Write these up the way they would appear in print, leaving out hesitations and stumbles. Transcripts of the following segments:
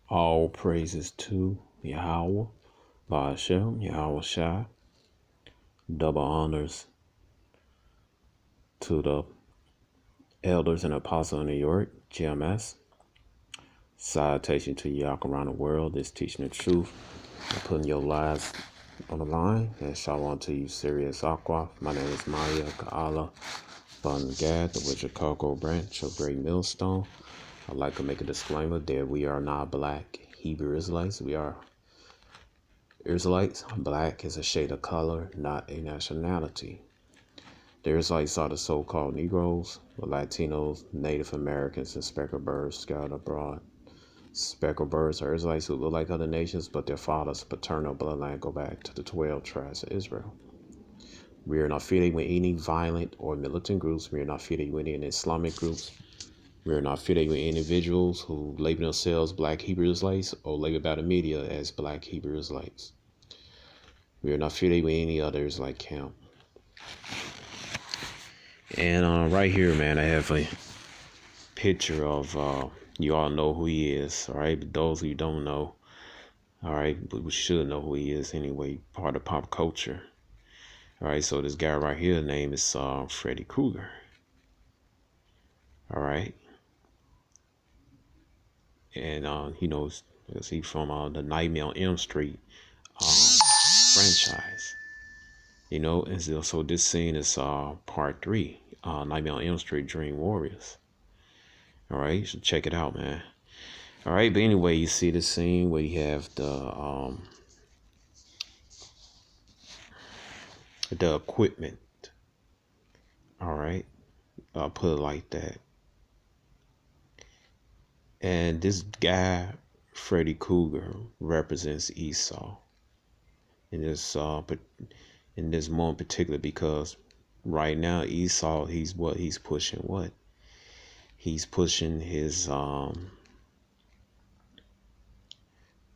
All praises to Yahweh, Ba'ashem, Yahweh Shai. Double honors to the elders and apostles in New York, GMS. Salutation to y'all around the world that's teaching the truth and putting your lives on the line. And shalom to you, Sirius Aqua. My name is Maya Ka'ala Bungad, the Witcher Cocoa branch of Great Millstone. I'd like to make a disclaimer that we are not black Hebrew Israelites. We are Israelites. Black is a shade of color, not a nationality. The Israelites are the so-called Negroes, the Latinos, Native Americans, and speckled birds scattered abroad. Speckled birds are Israelites who look like other nations, but their father's paternal bloodline go back to the 12 tribes of Israel. We are not affiliated with any violent or militant groups. We are not affiliated with any Islamic groups. We are not affiliated with individuals who label themselves Black Hebrew Israelites or label by the media as Black Hebrew Israelites. We are not affiliated with any other Israelite camp. And right here, man, I have a picture of, you all know who he is, all right? But those who don't know, all right, but we should know who he is anyway, part of pop culture. All right, so this guy right here, name is Freddy Krueger. All right. And he knows, is he from the Nightmare on Elm Street franchise. You know, and so this scene is part 3, Nightmare on Elm Street Dream Warriors. All right, you should check it out, man. All right, but anyway, you see the scene where you have the equipment. All right, I'll put it like that. And this guy, Freddy Krueger, represents Esau in this moment in particular, because right now Esau, he's pushing what? He's pushing his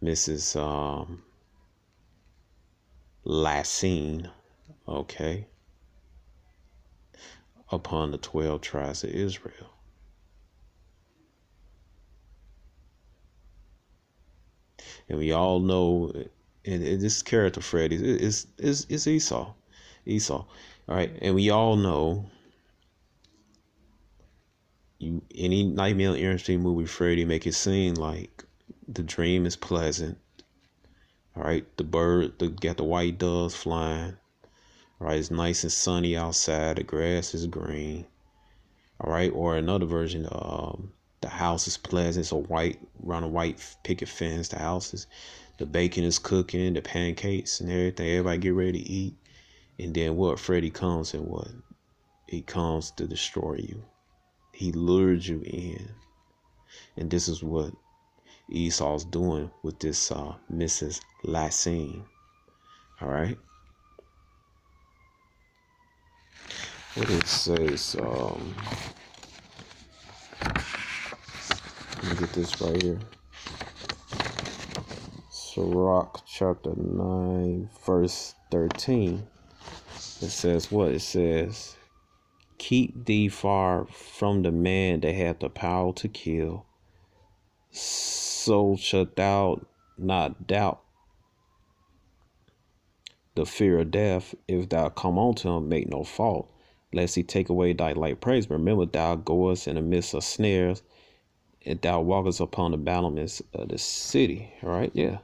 Mrs. Lassine, okay, upon the 12 tribes of Israel. And we all know, and this character Freddy is Esau. All right, and we all know, any Nightmare on Elm Street movie, Freddy make it seem like the dream is pleasant. All right, got the white doves flying. All right, it's nice and sunny outside. The grass is green. All right, or another version, the house is pleasant. It's around a white picket fence. The bacon is cooking, the pancakes and everything. Everybody get ready to eat. And then what? Freddy comes and what? He comes to destroy you. He lures you in. And this is what Esau's doing with this Mrs. Lassine. All right. What it says, let me get this right here. Sirach chapter 9, verse 13. It says what? It says, keep thee far from the man that hath the power to kill, so shalt thou not doubt the fear of death. If thou come unto him, make no fault, lest he take away thy light praise. Remember, thou goest in the midst of snares, and thou walkest upon the battlements of the city. All right, yeah.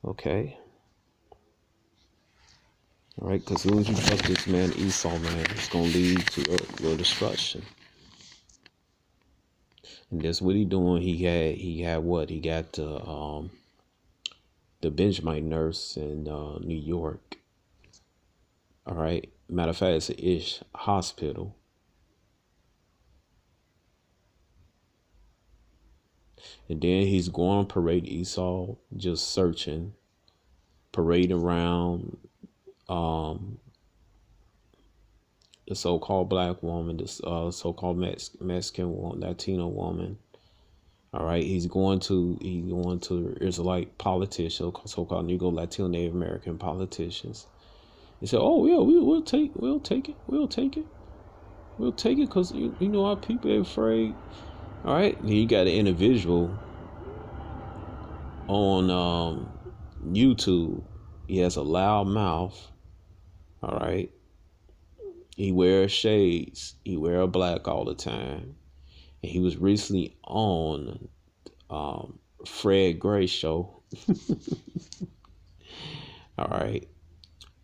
Okay. All right, because as soon as you trust this man Esau, man, it's going to lead to your destruction. And that's what he doing. He had what? He got the Benjamin nurse in New York. All right. Matter of fact, it's an Ish hospital. And then he's going on parade Esau, just searching, parading around the so-called black woman, this so-called Mexican woman, Latino woman. All right, he's going to Israelite politicians, so-called Negro, Latino, Native American politicians. He said, "Oh yeah, we'll take it, because you know our people are afraid." All right, you got an individual on YouTube. He has a loud mouth. All right. He wears shades. He wears black all the time. And he was recently on Fred Gray show. All right.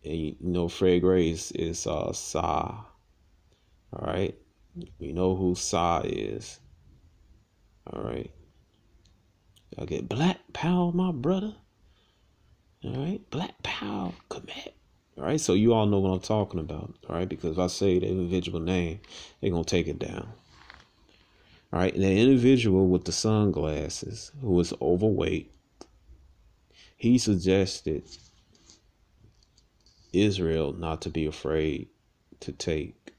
And you know Fred Gray is Sa. All right. You know who Sa is. All right. I get Black Power, my brother. All right. Black Power, commit. All right. So you all know what I'm talking about. All right. Because if I say the individual name, they're going to take it down. All right. And the individual with the sunglasses who is overweight, he suggested Israel not to be afraid to take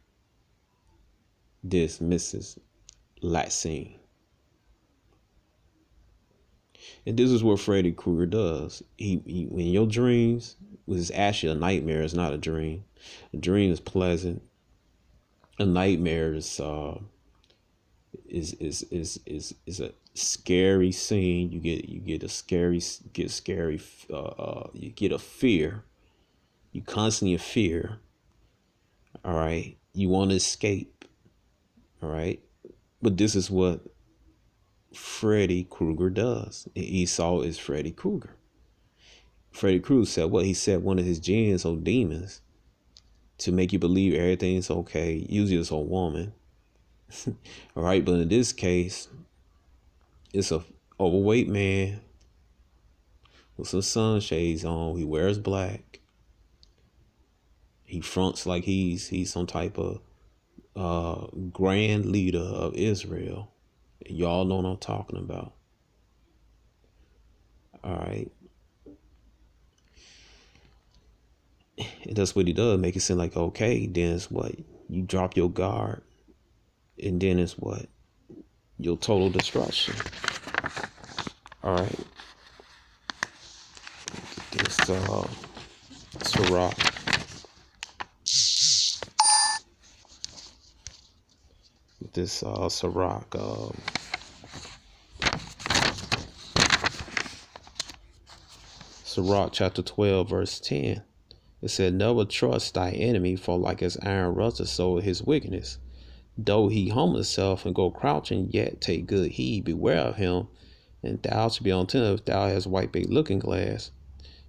this Mrs. Latsine. And this is what Freddy Krueger does. He in your dreams, which is actually a nightmare, is not a dream. A dream is pleasant. A nightmare is a scary scene. You get scary. You get a fear. You constantly in fear. All right. You want to escape. All right. But this is what Freddy Krueger does. And Esau is Freddy Krueger. Freddy Krueger said what? He said one of his jinns or demons to make you believe everything's okay. Usually it's a woman. All right. But in this case, it's a overweight man with some sunshades on. He wears black. He fronts like he's some type of grand leader of Israel. Y'all know what I'm talking about. All right. And that's what he does. Make it seem like, okay, then it's what? You drop your guard. And then it's what? Your total destruction. All right. This Sirach. This Sirach. Sirach chapter 12, verse 10. It said, never trust thy enemy, for like as iron rusteth, so his wickedness. Though he humble himself and go crouching, yet take good heed, beware of him, and thou shalt be attentive if thou hast wiped a looking glass,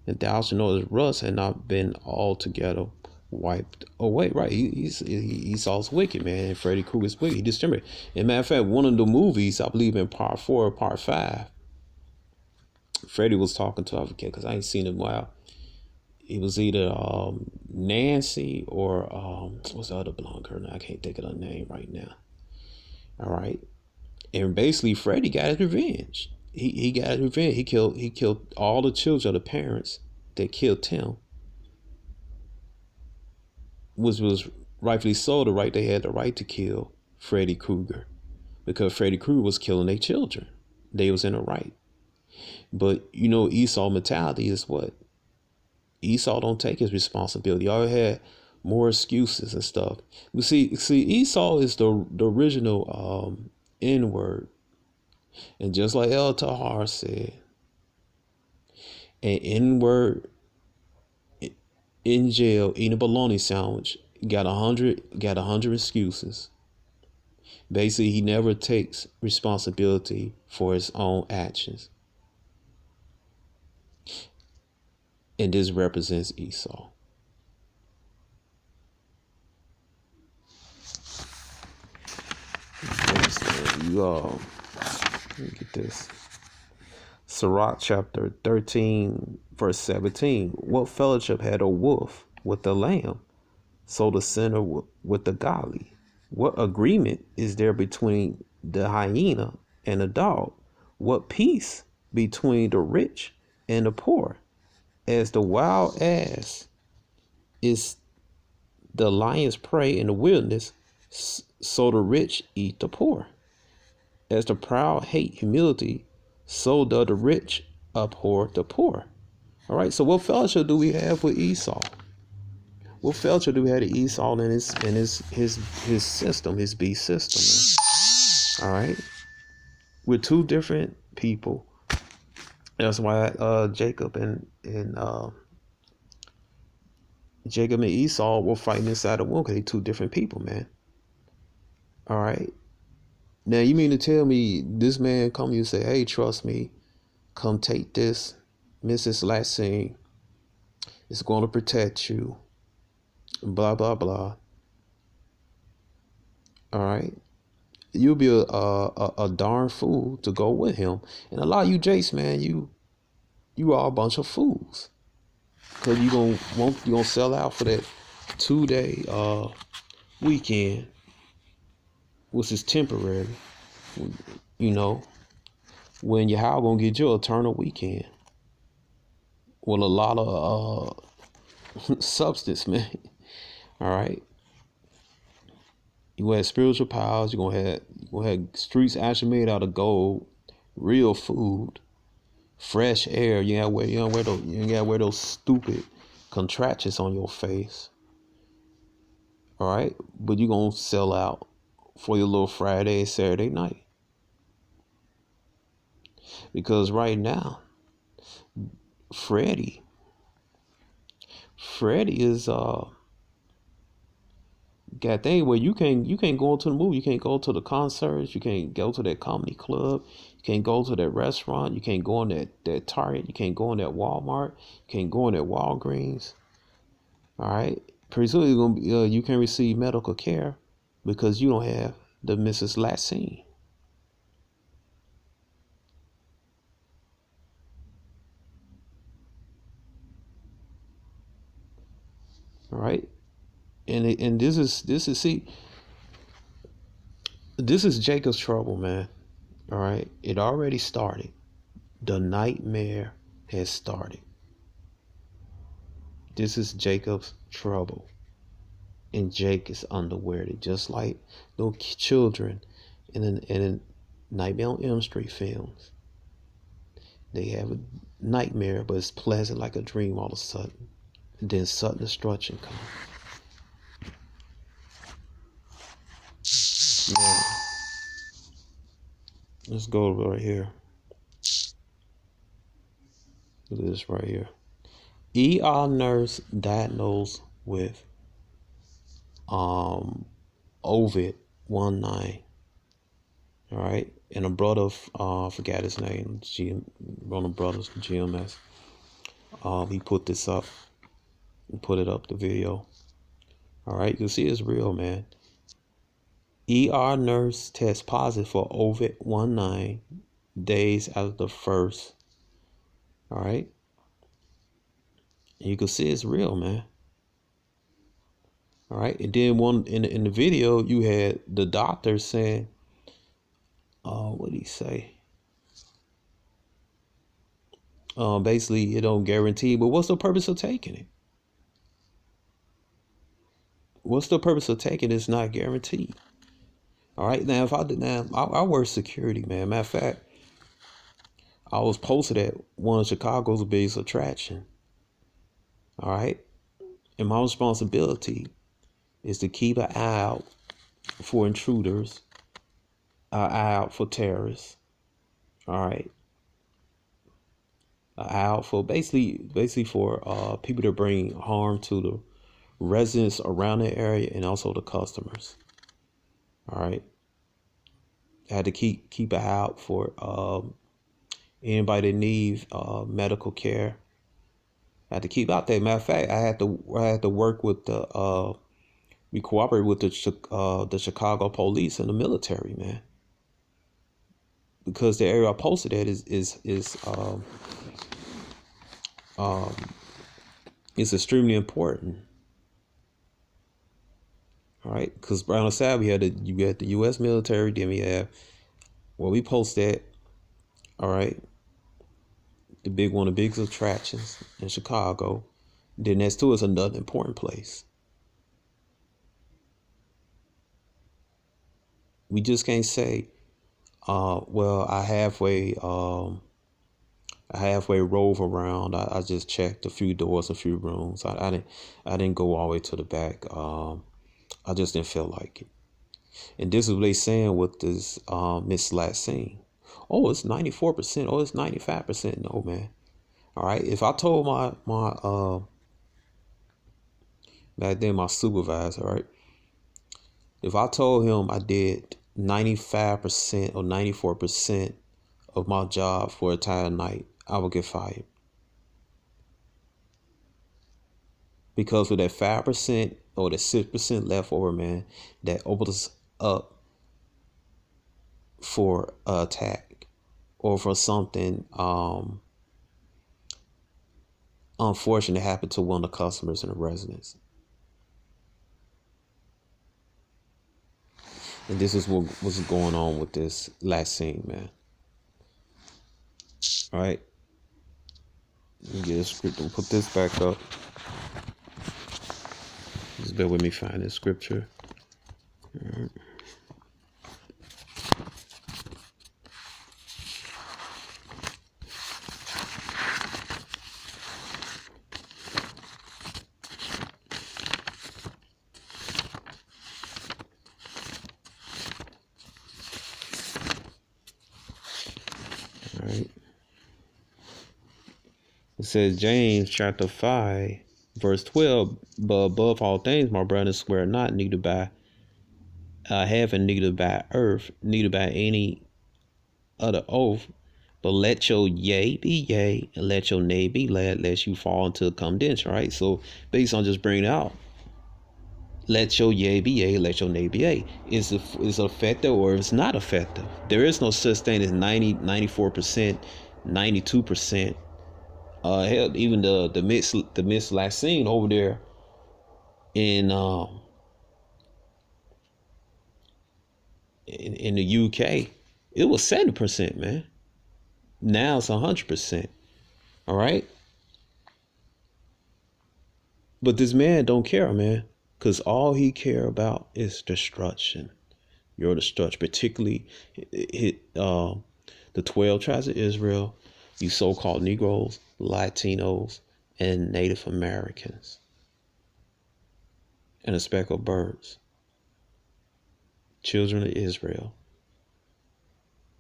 and thou shalt know his rust had not been altogether wiped away. Right, Esau's wicked, man, and Freddy Krueger's wicked. He discriminated. As a matter of fact, one of the movies, I believe in part 4 or part 5, Freddy was talking to, I forget, because I ain't seen him in a while. It was either Nancy or what's the other blonde girl? I can't think of her name right now. All right, and basically Freddy got his revenge. He got his revenge. He killed all the children of the parents that killed him, which was rightfully so. They had the right to kill Freddy Krueger because Freddy Krueger was killing their children. They was in the right. But you know, Esau mentality is what? Esau don't take his responsibility. He already had more excuses and stuff. But see, Esau is the original N-word. And just like El Tahar said, an N-word in jail eating a bologna sandwich got 100 excuses. Basically, he never takes responsibility for his own actions. And this represents Esau. Let me get this. Sirach chapter 13, verse 17. What fellowship had a wolf with the lamb, so the sinner with the godly? What agreement is there between the hyena and the dog? What peace between the rich and the poor? As the wild ass is the lion's prey in the wilderness, so the rich eat the poor. As the proud hate humility, so does the rich abhor the poor. All right. So what fellowship do we have with Esau? What fellowship do we have with Esau in his system, his beast system? Man? All right. We're two different people That's why Jacob and Esau were fighting inside the womb because they two different people, man. All right. Now you mean to tell me this man come to you and say, "Hey, trust me, come take this, Mrs. Lassine. It's going to protect you." Blah blah blah. All right. You'll be a darn fool to go with him. And a lot of you Jace, man, you are a bunch of fools. Cause you gonna sell out for that 2 day weekend, which is temporary. You know, when you're how gonna get your eternal weekend with a lot of substance, man. All right. You gonna have spiritual powers. You gonna have streets actually made out of gold, real food, fresh air. You ain't gotta wear those stupid contraptions on your face. All right, but you gonna sell out for your little Friday, Saturday night because right now, Freddy, Freddy is got thing where you can't go to the movie, you can't go to the concerts, you can't go to that comedy club, you can't go to that restaurant, you can't go in that Target, you can't go in that Walmart, you can't go in that Walgreens. All right, pretty soon you're gonna be, you can receive medical care because you don't have the Mrs. Lassine. All right, and this is see, this is Jacob's trouble, man. All right, it already started. The nightmare has started. This is Jacob's trouble. And Jake is underwear. Just like little children in Nightmare on Elm Street films. They have a nightmare, but it's pleasant like a dream all of a sudden. And then sudden destruction comes. Now, let's go right here. Look at this right here. ER nurse diagnosed with Ovid 19. All right, and a brother, forgot his name, one of the brothers, GMS. He put this up, and put it up the video. All right, you can see it's real, man. ER nurse tests positive for Ovid 19 days after the first. All right, and you can see it's real, man. All right, and then one in the video you had the doctor saying, what did he say? Basically, it don't guarantee. But what's the purpose of taking it? What's the purpose of taking it? It's not guaranteed. All right, now if I did now, I work security, man. Matter of fact, I was posted at one of Chicago's biggest attraction. All right, and my responsibility is to keep an eye out for intruders, an eye out for terrorists. All right, an eye out for basically for people that bring harm to the residents around the area and also the customers. All right, I had to keep an eye out for anybody that needs medical care. I had to keep out there. Matter of fact, I had to work with we cooperate with the Chicago police and the military, man, because the area I posted at is extremely important. All right, because Brown and Sab, you had the U.S. military, then we have where we post at. All right, one of the biggest attractions in Chicago. Then next to is another important place. We just can't say, well, I halfway rove around. I just checked a few doors, a few rooms. I didn't go all the way to the back. I just didn't feel like it. And this is what they saying with this Miss Lassine. Oh, it's 94%. Oh, it's 95%. No, man. All right. If I told my back then my supervisor, right? If I told him I did 95% or 94% of my job for a entire night, I would get fired. Because with that 5% or the 6% left over, man, that opens up for attack or for something unfortunate happened to one of the customers and the residents. And this is what was going on with this last scene, man. All right. Let me get a script and put this back up. Just bear with me find this scripture. All right. All right. It says James chapter 5, verse 12, but above all things, my brothers, swear not, neither by heaven, neither by earth, neither by any other oath, but let your yea be yea, and let your nay be nay, lest you fall into condemnation, right? So based on just bringing it out, let your yea be yea, let your nay be yea. Is it effective or it's not effective? There is no such thing as 90, 94%, 92%. Hell, even the mixed last scene over there in the UK, it was 70%, man. Now it's 100%. All right. But this man don't care, man, because all he care about is destruction. Your destruction, particularly the 12 tribes of Israel, you so-called Negroes, Latinos, and Native Americans, and the speckled birds, children of Israel.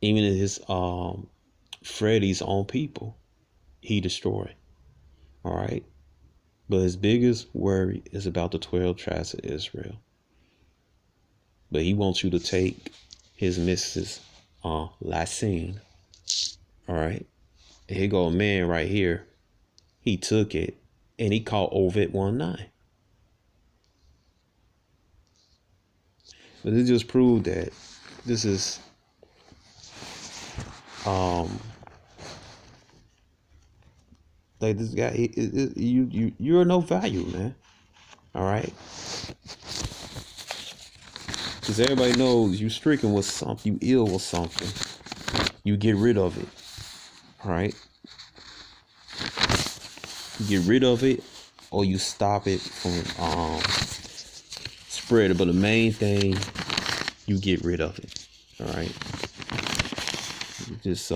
Even his Freddy's own people, he destroyed. All right. But his biggest worry is about the 12 tribes of Israel. But he wants you to take his missus Lacine. All right. Here go a man right here. He took it and he called Ovid 19. But it just proved that this is like this guy. You're no value, man. All right. Because everybody knows you stricken with something, you ill with something. You get rid of it. All right. You get rid of it or you stop it from spreading. But the main thing, you get rid of it. All right. Just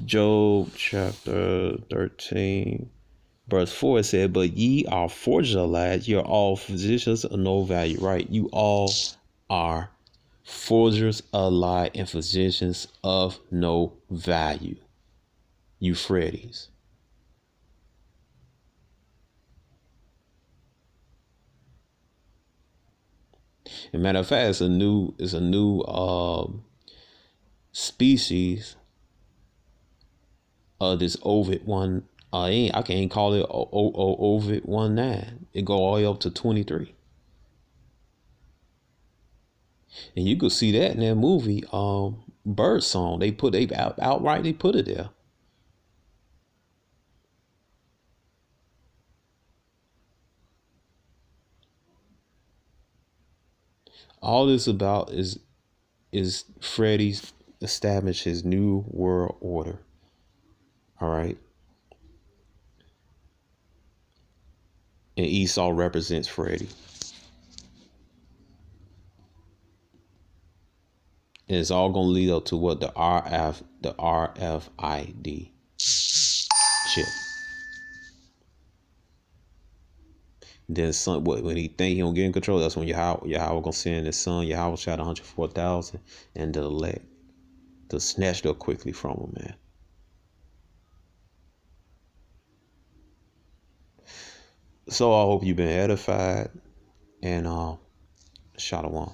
Job chapter 13, verse 4, it said, but ye are forgers alike, you're all physicians of no value, right? You all are forgers alike and physicians of no value. You Freddies. As a matter of fact, it's a new species of this Ovid one. I can't call it Ovid 19. It go all the way up to 23. And you could see that in that movie, Bird Song. They outright they put it there. All this about is Freddy's establish his new world order. All right. And Esau represents Freddy. And it's all gonna lead up to what the RFID chip. Then son, when he think he gonna get in control, that's when Yahweh gonna send his son, Yahweh shot 104,000 and the elect. to snatch up quickly from them, man. So I hope you've been edified, and Shalom.